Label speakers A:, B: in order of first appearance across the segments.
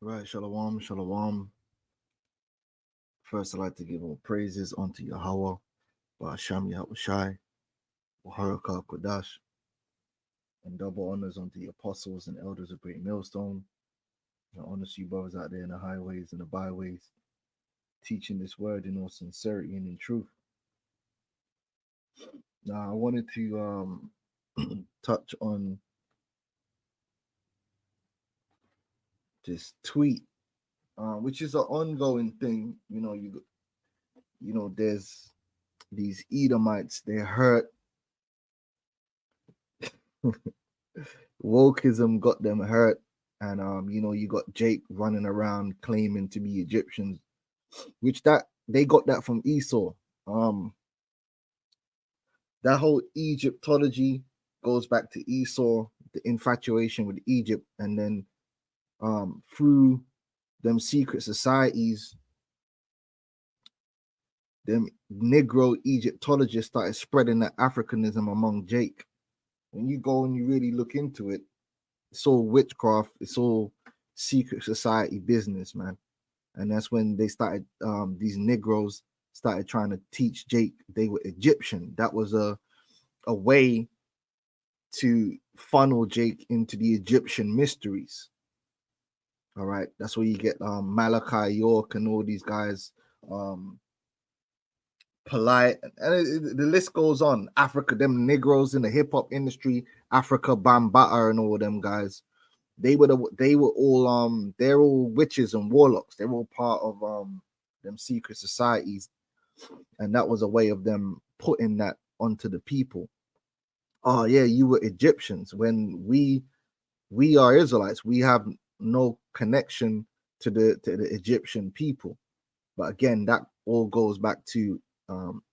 A: Right, shalom, shalom. First, I'd like to give all praises unto Yahweh, Ba'asham Yahushai, Waharaka Kodash, and double honors unto the apostles and elders of Great Millstone, and honors to you brothers out there in the highways and the byways, teaching this word in all sincerity and in truth. Now, I wanted to touch on this tweet, which is an ongoing thing. There's these Edomites. They're hurt. Wokeism got them hurt, and you got Jake running around claiming to be Egyptians, which that they got that from Esau. Um, that whole Egyptology goes back to Esau, the infatuation with Egypt, and then through them secret societies, them Negro Egyptologists started spreading that Africanism among Jake. When you go and you really look into it, it's all witchcraft, it's all secret society business, man. And that's when they started, these Negroes started trying to teach Jake they were Egyptian. That was a way to funnel Jake into the Egyptian mysteries. All right, that's where you get Malachi York and all these guys, polite, and the list goes on. Africa, them Negroes in the hip hop industry, Africa Bambata, and all them guys. They were all they're all witches and warlocks. They're all part of them secret societies, and that was a way of them putting that onto the people. Oh yeah, you were Egyptians. When we are Israelites, we have no connection to the Egyptian people. But again, that all goes back to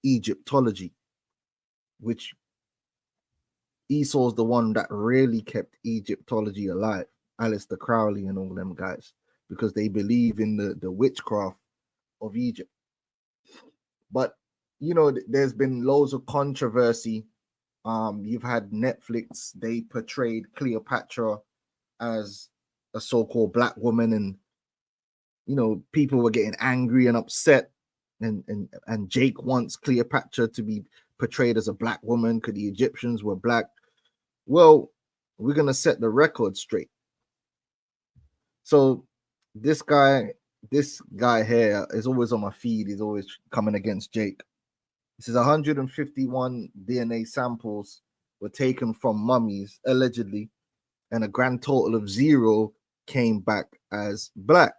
A: Egyptology, which Esau's the one that really kept Egyptology alive. Alistair Crowley and all them guys, because they believe in the witchcraft of Egypt. But there's been loads of controversy. You've had Netflix, they portrayed Cleopatra as a so-called black woman, and people were getting angry and upset, and Jake wants Cleopatra to be portrayed as a black woman because the Egyptians were black. Well, we're gonna set the record straight. So this guy, this guy here is always on my feed. He's always coming against Jake. This is 151 DNA samples were taken from mummies allegedly, and a grand total of 0 came back as black.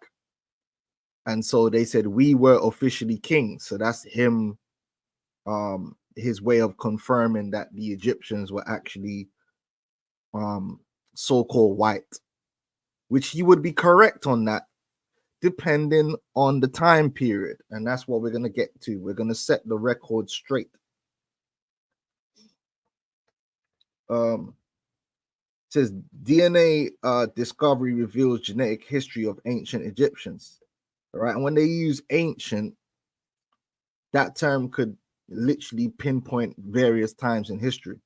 A: And so they said we were officially kings. So that's him, his way of confirming that the Egyptians were actually so-called white, which he would be correct on that, depending on the time period. And that's what we're going to get to. We're going to set the record straight. Says DNA discovery reveals genetic history of ancient Egyptians. All right. And when they use ancient, that term could literally pinpoint various times in history.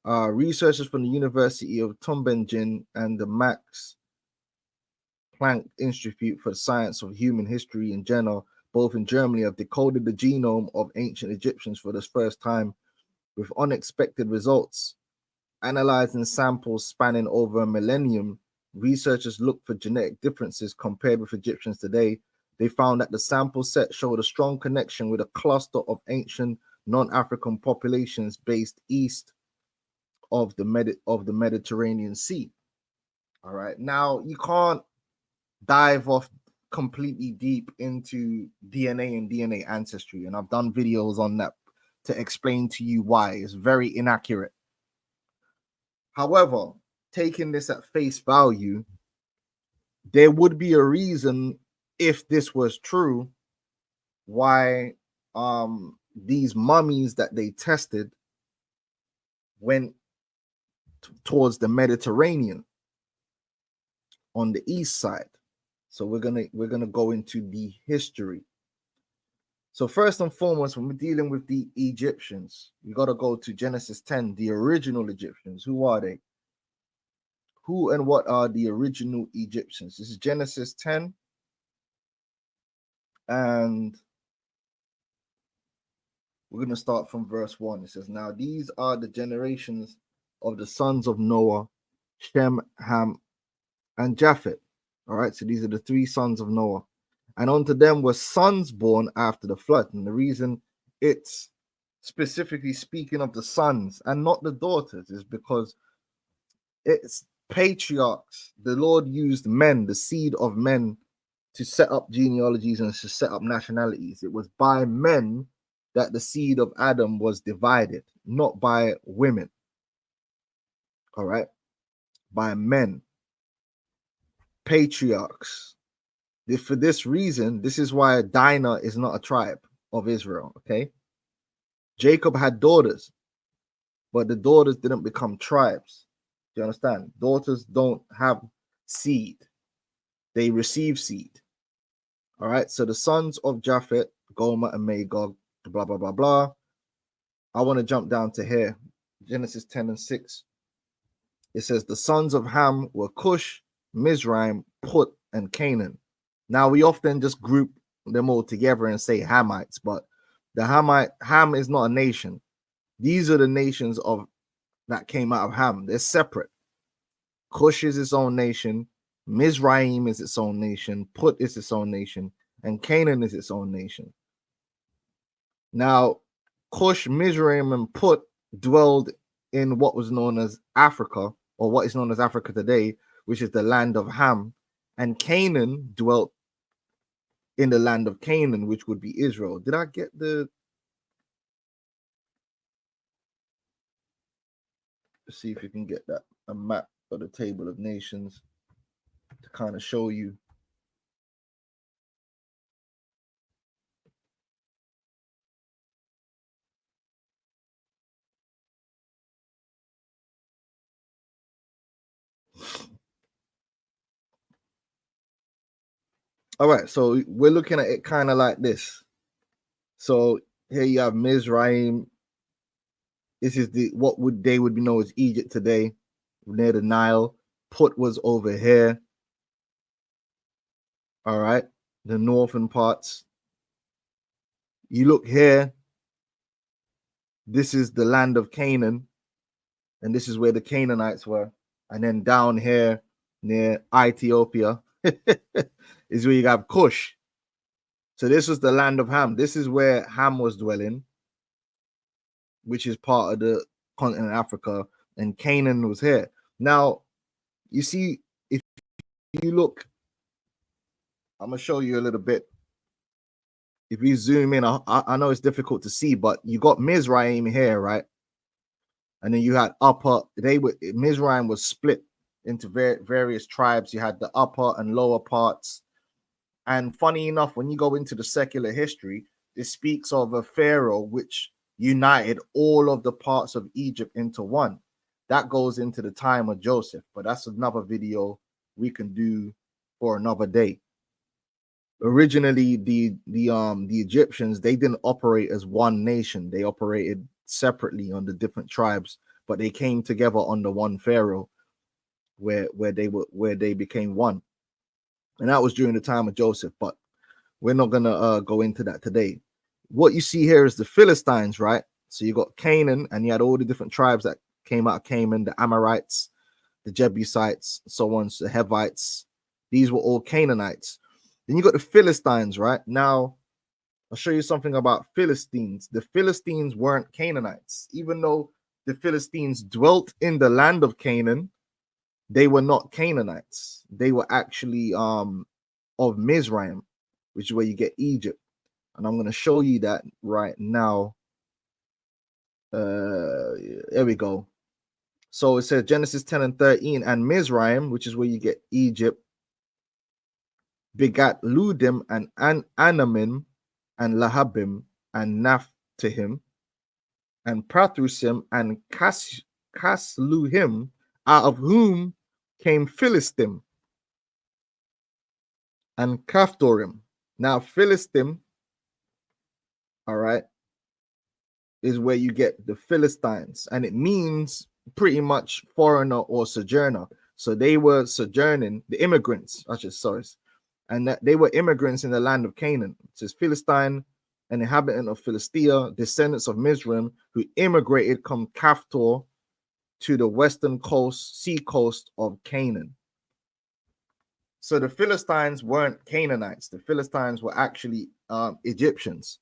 A: Researchers from the University of Tübingen and the Max Planck Institute for the Science of Human History in Jena, both in Germany, have decoded the genome of ancient Egyptians for the first time with unexpected results. Analyzing samples spanning over a millennium, researchers looked for genetic differences compared with Egyptians today. They found that the sample set showed a strong connection with a cluster of ancient non-African populations based east of the Mediterranean Sea. All right. Now, you can't dive off completely deep into DNA and DNA ancestry, and I've done videos on that to explain to you why. It's very inaccurate. However, taking this at face value, there would be a reason, if this was true, why these mummies that they tested went towards the Mediterranean on the east side. So we're gonna go into the history. So first and foremost, when we're dealing with the Egyptians, we got to go to Genesis 10, the original Egyptians. Who are they? Who and what are the original Egyptians? This is Genesis 10. And we're going to start from verse 1. It says, now these are the generations of the sons of Noah, Shem, Ham, and Japheth. All right, so these are the three sons of Noah. And unto them were sons born after the flood. And the reason it's specifically speaking of the sons and not the daughters is because it's patriarchs. The Lord used men, the seed of men, to set up genealogies and to set up nationalities. It was by men that the seed of Adam was divided, not by women. All right, by men, patriarchs. For this reason, this is why Dinah is not a tribe of Israel. Okay, Jacob had daughters, but the daughters didn't become tribes. Do you understand? Daughters don't have seed, they receive seed. All right, so the sons of Japheth, Gomer, and Magog, blah, blah, blah, blah. I want to jump down to here. Genesis 10 and 6. It says, the sons of Ham were Cush, Mizraim, Put, and Canaan. Now, we often just group them all together and say Hamites, but Ham is not a nation. These are the nations that came out of Ham. They're separate. Cush is its own nation. Mizraim is its own nation. Put is its own nation. And Canaan is its own nation. Now, Cush, Mizraim, and Put dwelled in what was known as Africa, or what is known as Africa today, which is the land of Ham. And Canaan dwelt in the land of Canaan, which would be Israel. Did I get the... Let's see if you can get that, a map of the table of nations to kind of show you. All right, so we're looking at it kind of like this. So here you have Mizraim. This is what would be known as Egypt today, near the Nile. Put was over here. All right, the northern parts. You look here. This is the land of Canaan, and this is where the Canaanites were. And then down here near Ethiopia is where you have Cush. So this was the land of Ham. This is where Ham was dwelling, which is part of the continent of Africa, and Canaan was here. Now, you see, if you look, I'm going to show you a little bit. If you zoom in, I know it's difficult to see, but you got Mizraim here, right? And then you had Mizraim was split into various tribes. You had the upper and lower parts. And funny enough, when you go into the secular history, it speaks of a pharaoh which united all of the parts of Egypt into one. That goes into the time of Joseph, but that's another video we can do for another day. Originally, the Egyptians, they didn't operate as one nation. They operated separately on the different tribes, but they came together under one pharaoh, where they became one. And that was during the time of Joseph, but we're not gonna go into that today. What you see here is the Philistines, right? So you got Canaan, and you had all the different tribes that came out of Canaan, the Amorites, the Jebusites, so on, the Hivites. These were all Canaanites. Then you got the Philistines, right? Now, I'll show you something about Philistines. The Philistines weren't Canaanites. Even though the Philistines dwelt in the land of Canaan, they were not Canaanites. They were actually of Mizraim, which is where you get Egypt. And I'm going to show you that right now. There we go. So it says Genesis 10 and 13, and Mizraim, which is where you get Egypt, begat Ludim and Anamim and Lahabim and Naphtahim and Pathrusim and Casluhim, out of whom came Philistim and Caphtorim. Now Philistim, all right, is where you get the Philistines, and it means pretty much foreigner or sojourner. So they were sojourning, the immigrants, I should sorry, and that they were immigrants in the land of Canaan. It says Philistine, an inhabitant of Philistia, descendants of Mizraim, who immigrated from Caphtor to the western coast, sea coast of Canaan. So the Philistines weren't Canaanites. The Philistines were actually Egyptians,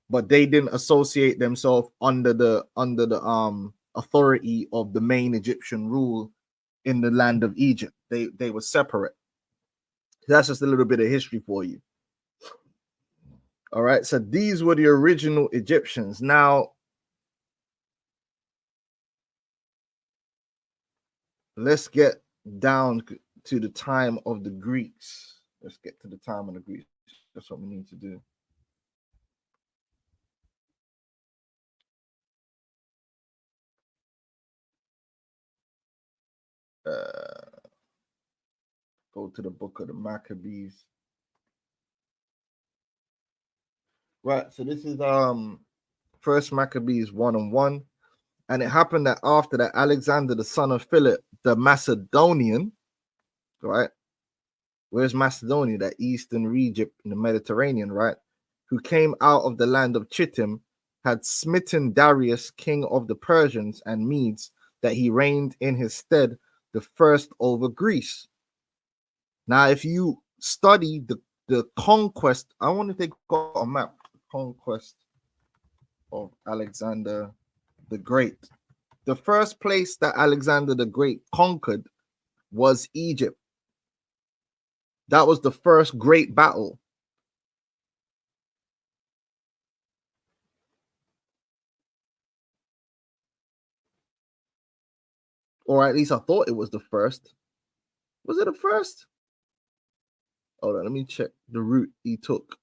A: but they didn't associate themselves under the authority of the main Egyptian rule in the land of Egypt. They were separate. That's just a little bit of history for you. All right, so these were the original Egyptians. Now, let's get down to the time of the Greeks. Let's get to the time of the Greeks. That's what we need to do. Go to the book of the Maccabees. Right, so this is First Maccabees 1:1, and it happened that after that, Alexander the son of Philip the Macedonian, right? Where's Macedonia? That eastern Egypt in the Mediterranean, right? Who came out of the land of Chittim, had smitten Darius, king of the Persians and Medes, that he reigned in his stead the first over Greece. Now, if you study the conquest, I wonder if they got a map, conquest of Alexander the Great. The first place that Alexander the Great conquered was Egypt. That was the first great battle. Or at least I thought it was the first. Was it the first? Hold on, let me check the route he took.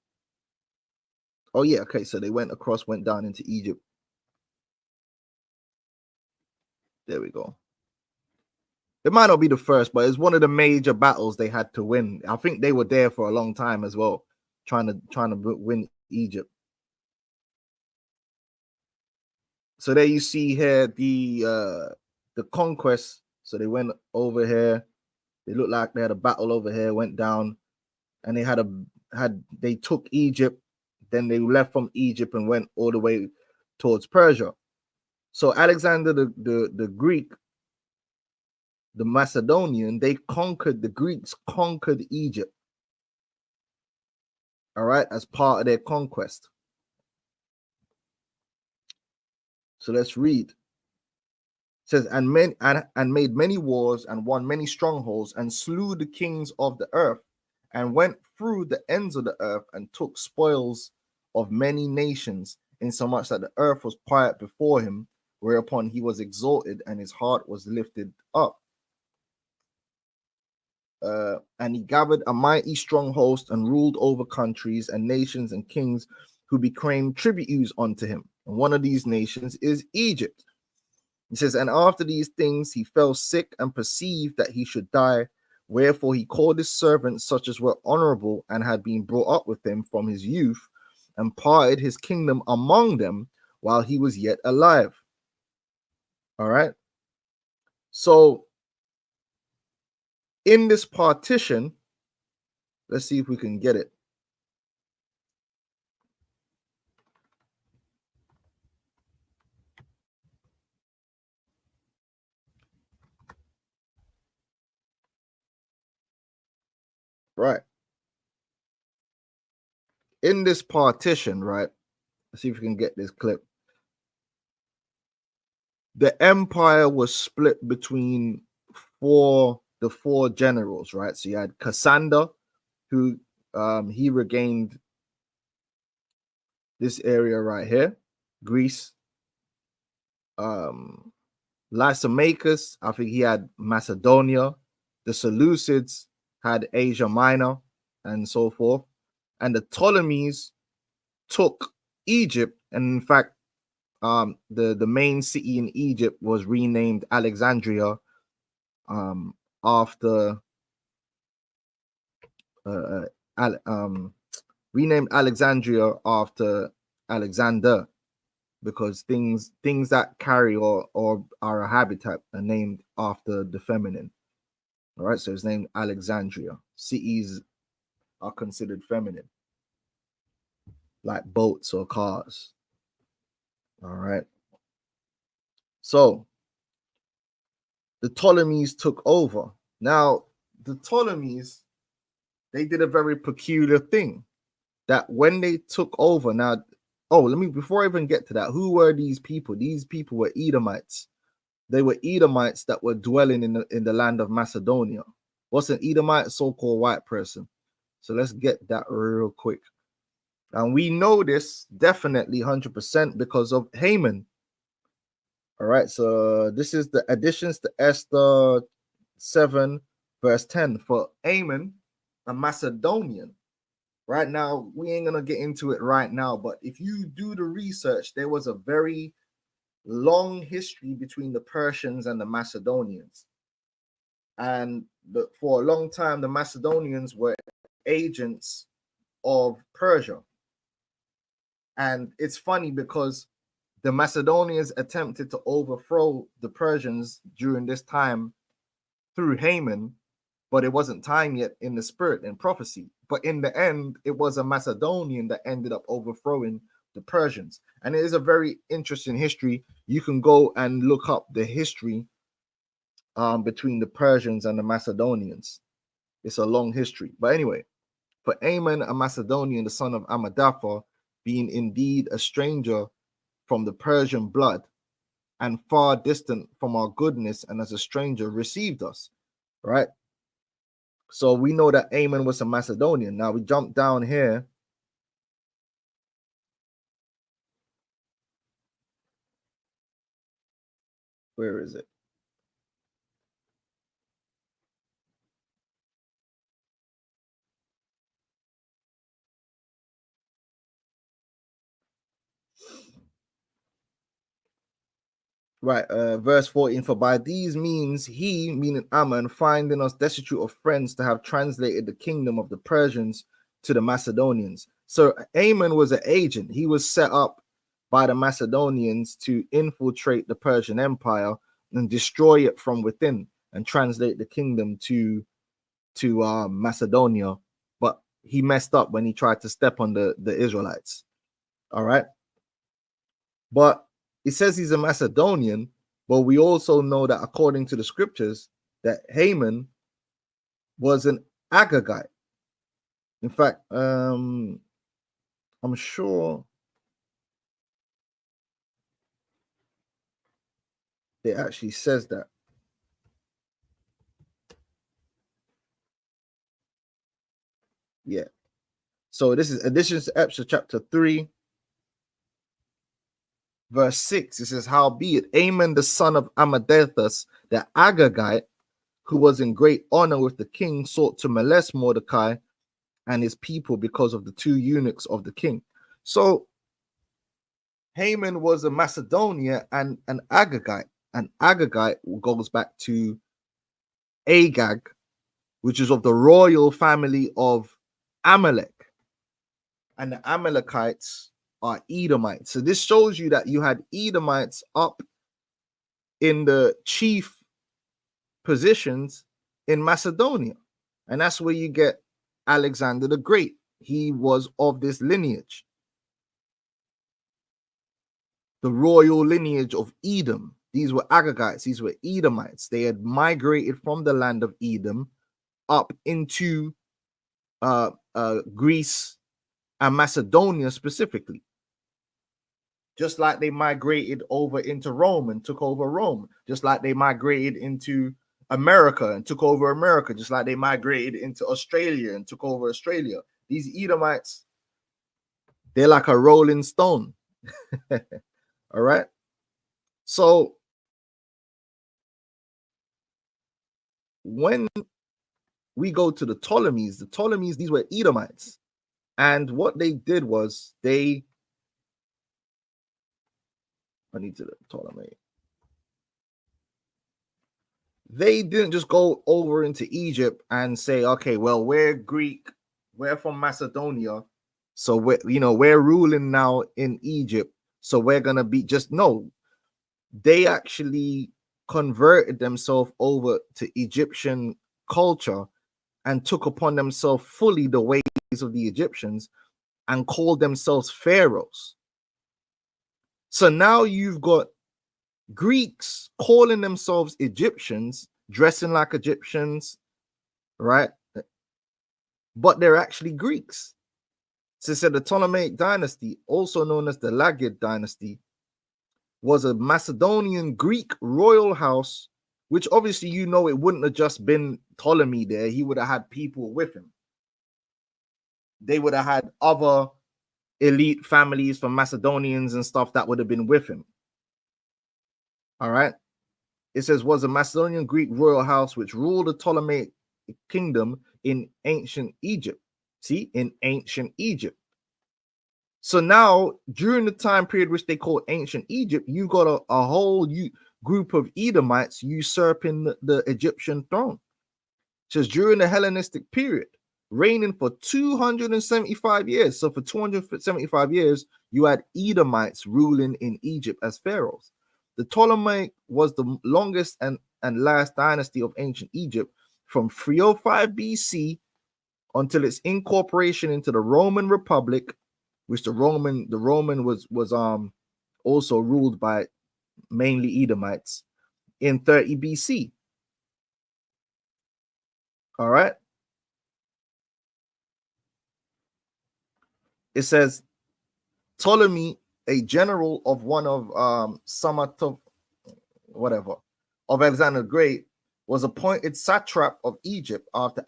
A: Oh, yeah, okay, so they went across, went down into Egypt. There we go. It might not be the first, but it's one of the major battles they had to win. I think they were there for a long time as well, trying to win Egypt. So there you see here the conquest. So they went over here. They looked like they had a battle over here, went down, and they took Egypt. Then they left from Egypt and went all the way towards Persia. So Alexander the Greek, the Macedonian, the Greeks conquered Egypt. All right, as part of their conquest. So let's read. It says, and made many wars and won many strongholds and slew the kings of the earth and went through the ends of the earth and took spoils of many nations, insomuch that the earth was quiet before him, whereupon he was exalted and his heart was lifted up. And he gathered a mighty strong host and ruled over countries and nations and kings who became tributes unto him. And one of these nations is Egypt. He says, and after these things he fell sick and perceived that he should die. Wherefore he called his servants, such as were honorable and had been brought up with him from his youth, and parted his kingdom among them while he was yet alive. All right. So in this partition, let's see if we can get it. Right. In this partition, right? Let's see if we can get this clip. The empire was split between the four generals, right? So you had Cassander, who he regained this area right here, Greece. Lysimachus, I think he had Macedonia. The Seleucids had Asia Minor and so forth. And the Ptolemies took Egypt. And in fact, the main city in Egypt was renamed Alexandria after renamed Alexandria after Alexander, because things that carry or are a habitat are named after the feminine. All right, so it's named Alexandria. Cities are considered feminine, like boats or cars. All right. So the Ptolemies took over. Now, the Ptolemies, they did a very peculiar thing that when they took over, now, oh, let me, before I even get to that, who were these people? These people were Edomites. They were Edomites that were dwelling in the land of Macedonia. What's an Edomite? So-called white person. So let's get that real quick. And we know this definitely 100% because of Haman. All right, so this is the additions to Esther 7, verse 10. For Haman, a Macedonian. Right now, we ain't going to get into it right now, but if you do the research, there was a very long history between the Persians and the Macedonians. And for a long time, the Macedonians were agents of Persia. And it's funny because the Macedonians attempted to overthrow the Persians during this time through Haman, but it wasn't time yet in the spirit and prophecy. But in the end, it was a Macedonian that ended up overthrowing the Persians. And it is a very interesting history. You can go and look up the history between the Persians and the Macedonians. It's a long history. But anyway, for Ammon, a Macedonian, the son of Amadatha, being indeed a stranger from the Persian blood and far distant from our goodness, and as a stranger received us. Right? So we know that Ammon was a Macedonian. Now we jump down here. Where is it? Right, verse 14. For by these means he, meaning Ammon, finding us destitute of friends, to have translated the kingdom of the Persians to the Macedonians. So Ammon was an agent. He was set up by the Macedonians to infiltrate the Persian Empire and destroy it from within and translate the kingdom to Macedonia. But he messed up when he tried to step on the Israelites. All right. But it says he's a Macedonian, but we also know that according to the scriptures, that Haman was an Agagite. In fact, I'm sure it actually says that. Yeah. So this is additions to Esther chapter 3, verse 6. It says, howbeit Ammon the son of Amadeus, the Agagite, who was in great honor with the king, sought to molest Mordecai and his people because of the two eunuchs of the king. So Haman was a Macedonia and an Agagite. And Agagite goes back to Agag, which is of the royal family of Amalek. And the Amalekites are Edomites. So this shows you that you had Edomites up in the chief positions in Macedonia. And that's where you get Alexander the Great. He was of this lineage, the royal lineage of Edom. These were Agagites, these were Edomites. They had migrated from the land of Edom up into Greece and Macedonia specifically. Just like they migrated over into Rome and took over Rome, just like they migrated into America and took over America, just like they migrated into Australia and took over Australia. These Edomites, they're like a rolling stone. All right. So when we go to the Ptolemies, these were Edomites. And what they did was I need to Ptolemy. They didn't just go over into Egypt and say, okay, well, we're Greek, we're from Macedonia, so we're ruling now in Egypt, so we're gonna be just no. They actually converted themselves over to Egyptian culture and took upon themselves fully the ways of the Egyptians and called themselves pharaohs. So now you've got Greeks calling themselves Egyptians, dressing like Egyptians, right? But they're actually Greeks. So it said the Ptolemaic dynasty, also known as the Laggid dynasty, was a Macedonian Greek royal house, which obviously it wouldn't have just been Ptolemy there. He would have had people with him. They would have had other elite families from Macedonians and stuff that would have been with him. All right. It says was a Macedonian Greek royal house which ruled the Ptolemaic kingdom in ancient Egypt. See, in ancient Egypt. So now, during the time period which they call ancient Egypt, you got a whole group of Edomites usurping the Egyptian throne. It says during the Hellenistic period, reigning for 275 years. So for 275 years, you had Edomites ruling in Egypt as pharaohs. The Ptolemaic was the longest and last dynasty of ancient Egypt from 305 BC until its incorporation into the Roman Republic, which the Roman was also ruled by mainly Edomites in 30 BC. All right. It says Ptolemy, a general of one of of Alexander the Great, was appointed satrap of Egypt after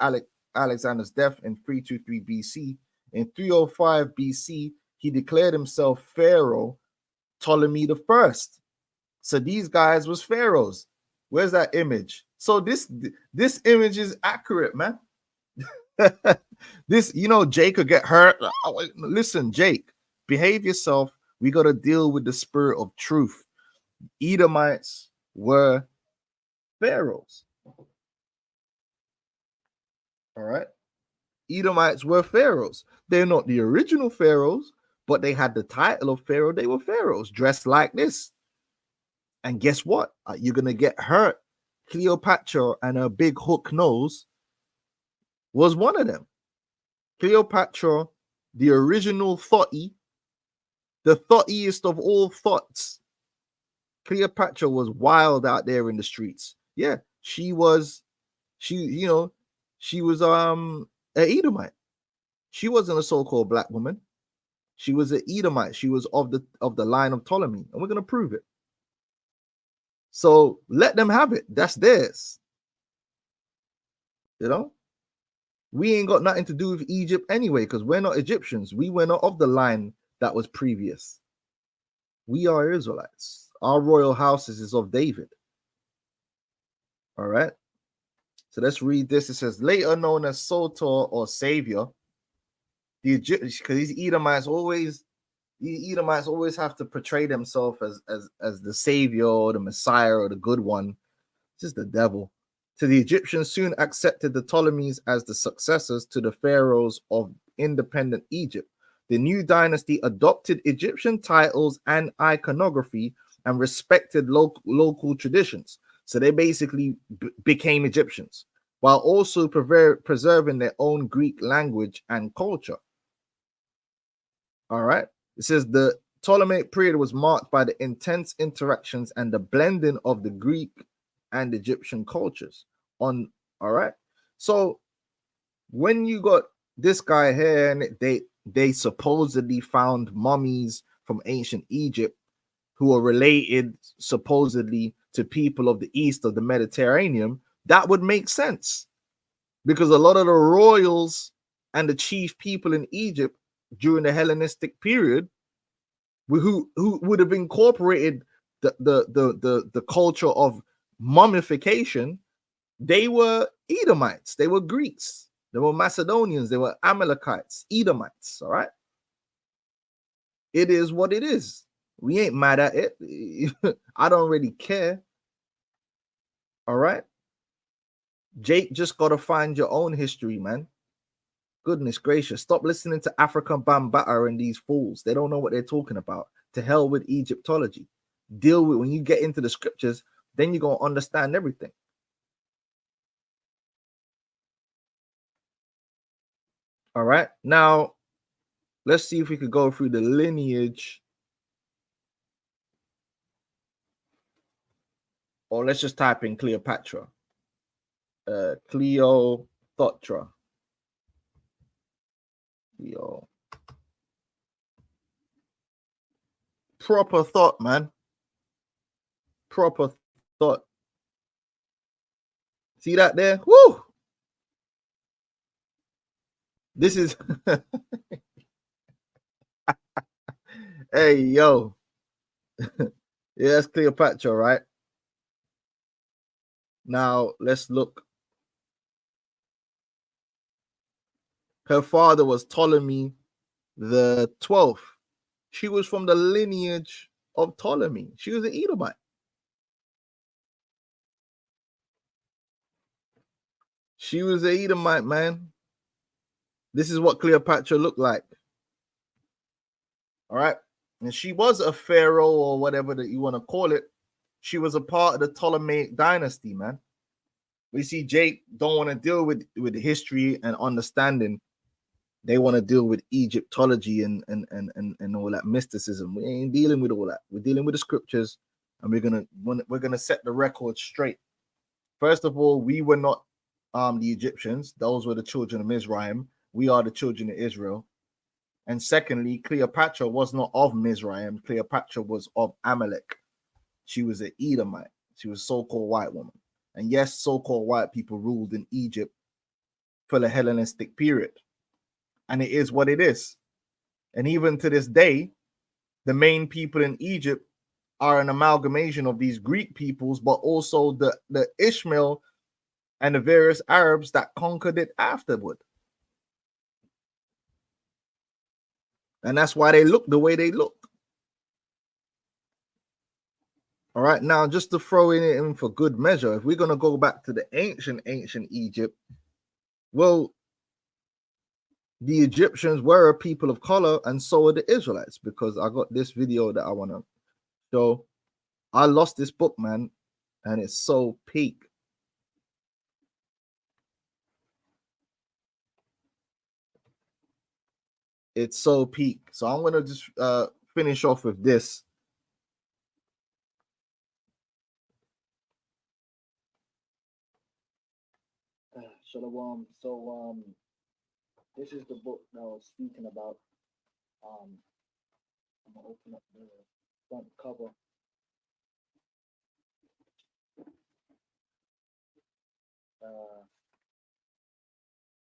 A: Alexander's death in 323 BC. In 305 BC, he declared himself Pharaoh Ptolemy the First. So these guys was pharaohs. Where's that image? So this image is accurate, man. This, Jake could get hurt. Listen, Jake, behave yourself. We got to deal with the spirit of truth. Edomites were pharaohs. All right. Edomites were pharaohs. They're not the original pharaohs, but they had the title of pharaoh. They were pharaohs dressed like this. And guess what? You're going to get hurt. Cleopatra and her big hook nose was one of them. Cleopatra, the original thotty, the thottiest of all thots. Cleopatra was wild out there in the streets. Yeah, she was an Edomite. She wasn't a so-called black woman. She was an Edomite. She was of the line of Ptolemy, and we're gonna prove it. So let them have it. That's theirs. We ain't got nothing to do with Egypt anyway, because we're not Egyptians. We were not of the line that was previous. We are Israelites. Our royal houses is of David. All right. So let's read this. It says, later known as Sotor or Savior, the Egyptians, because these Edomites always have to portray themselves as the Savior or the Messiah or the good one. This is the devil. So the Egyptians soon accepted the Ptolemies as the successors to the pharaohs of independent Egypt. The new dynasty adopted Egyptian titles and iconography and respected local traditions. So they basically became Egyptians while also preserving their own Greek language and culture. All right. It says the Ptolemaic period was marked by the intense interactions and the blending of the Greek and Egyptian cultures. All right. So when you got this guy here and they supposedly found mummies from ancient Egypt who are related supposedly to people of the east of the Mediterranean, that would make sense because a lot of the royals and the chief people in Egypt during the Hellenistic period who would have incorporated the culture of mummification, they were Edomites, they were Greeks, they were Macedonians, they were Amalekites, Edomites. All right. It is what it is. We ain't mad at it. I don't really care. All right. Jake, just got to find your own history, man. Goodness gracious. Stop listening to African Bambata and these fools. They don't know what they're talking about. To hell with Egyptology. Deal with when you get into the scriptures, then you're going to understand everything. All right. Now, let's see if we could go through the lineage. Or let's just type in Cleopatra. Cleopatra. Cleo. Proper thought, man. Proper thought. See that there? Woo! This is hey yo. Yeah, that's Cleopatra, right? Now let's look. Her father was Ptolemy the 12th. She was from the lineage of Ptolemy. She was an Edomite. She was an Edomite, man. This is what Cleopatra looked like. All right. And she was a pharaoh or whatever that you want to call it. She was a part of the Ptolemaic dynasty, man. We see Jake don't want to deal with history and understanding. They want to deal with Egyptology and all that mysticism. We ain't dealing with all that. We're dealing with the scriptures, and we're gonna set the record straight. First of all, we were not the Egyptians; those were the children of Mizraim. We are the children of Israel. And secondly, Cleopatra was not of Mizraim. Cleopatra was of Amalek. She was an Edomite. She was a so-called white woman. And yes, so-called white people ruled in Egypt for the Hellenistic period. And it is what it is. And even to this day, the main people in Egypt are an amalgamation of these Greek peoples, but also the Ishmael and the various Arabs that conquered it afterward. And that's why they look the way they look. All right, now just to throw it in for good measure, if we're going to go back to the ancient Egypt, well, the Egyptians were a people of color, and so are the Israelites, because I got this video that I want to show. I lost this book, man, and it's so peak. It's so peak. So I'm going to just finish off with this. Shalom. So this is the book that I was speaking about. I'm gonna open up the front cover.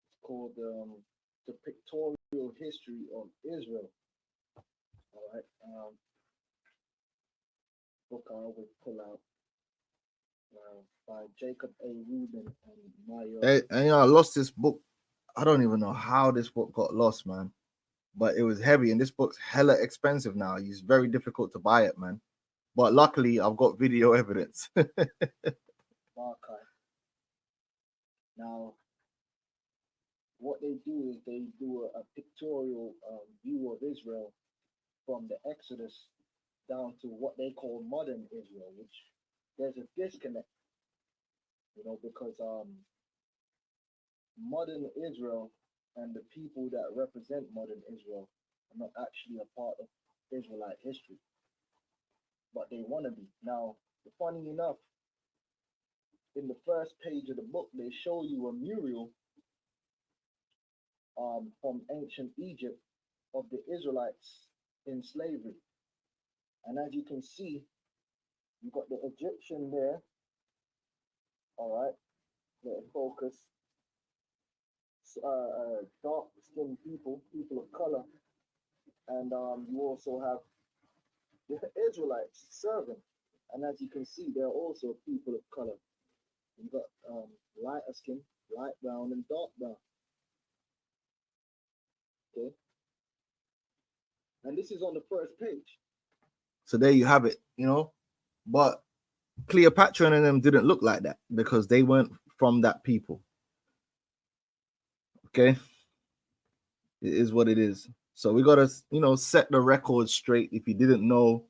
A: It's called The Pictorial History of Israel. All right. Book I always pull out by Jacob A. Rubin and Maya. Hey, and I lost this book. I don't even know how this book got lost, man. But it was heavy, and this book's hella expensive now. It's very difficult to buy it, man. But luckily, I've got video evidence. Now, what they do is they do a pictorial view of Israel from the Exodus down to what they call modern Israel, which there's a disconnect, because modern Israel and the people that represent modern Israel are not actually a part of Israelite history, but they want to be. Now, funny enough, in the first page of the book, they show you a mural from ancient Egypt of the Israelites in slavery. And as you can see, you've got the Egyptian there. All right, let it focus. Dark-skinned people of color, and you also have the Israelites serving. And as you can see, they're also people of color. You've got lighter skin, light brown, and dark brown. Okay, and this is on the first page. So there you have it, But Cleopatra and them didn't look like that because they weren't from that people. Okay, it is what it is. So we gotta, set the record straight. If you didn't know,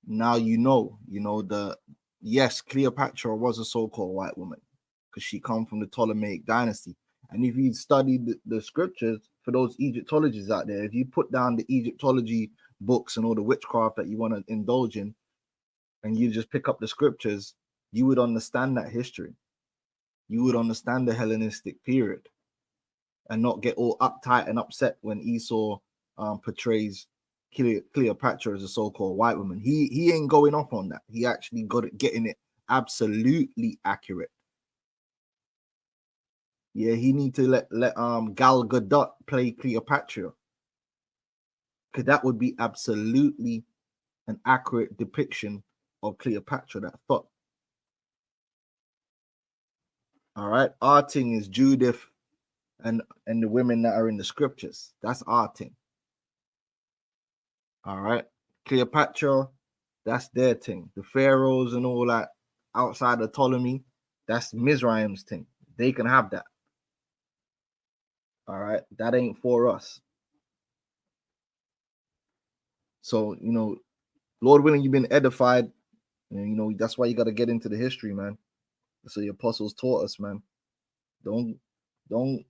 A: now you know. Yes, Cleopatra was a so-called white woman because she come from the Ptolemaic dynasty, And if you study the scriptures for those Egyptologists out there, if you put down the Egyptology books and all the witchcraft that you want to indulge in, and you just pick up the scriptures, you would understand that history. You would understand the Hellenistic period and not get all uptight and upset when Esau portrays Cleopatra as a so-called white woman. He ain't going off on that. He actually got it, getting it absolutely accurate. Yeah, he need to let Gal Gadot play Cleopatra, because that would be absolutely an accurate depiction of Cleopatra. That thought. All right, our thing is Judith and the women that are in the scriptures. That's our thing. All right, Cleopatra, that's their thing. The pharaohs and all that outside of Ptolemy, that's Mizraim's thing. They can have that. All right, that ain't for us. So, Lord willing, you've been edified. And, that's why you got to get into the history, man. So the apostles taught us, man. Don't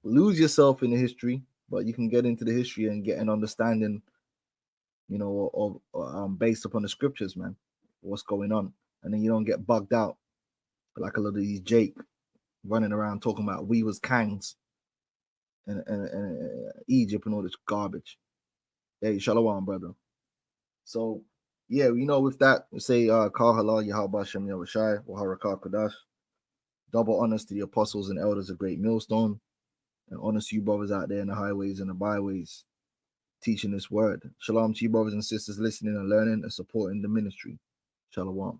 A: lose yourself in the history, but you can get into the history and get an understanding, of based upon the scriptures, man, what's going on. And then you don't get bugged out like a lot of these Jake running around talking about we was Kangs and Egypt and all this garbage. Hey, shalom, brother. So, yeah, with that, we say, Kal Halal Yahweh Shem Yahushai, Waharakah Kodash. Double honors to the apostles and elders of Great Millstone, and honors to you brothers out there in the highways and the byways teaching this word. Shalom to you brothers and sisters listening and learning and supporting the ministry. Shalom.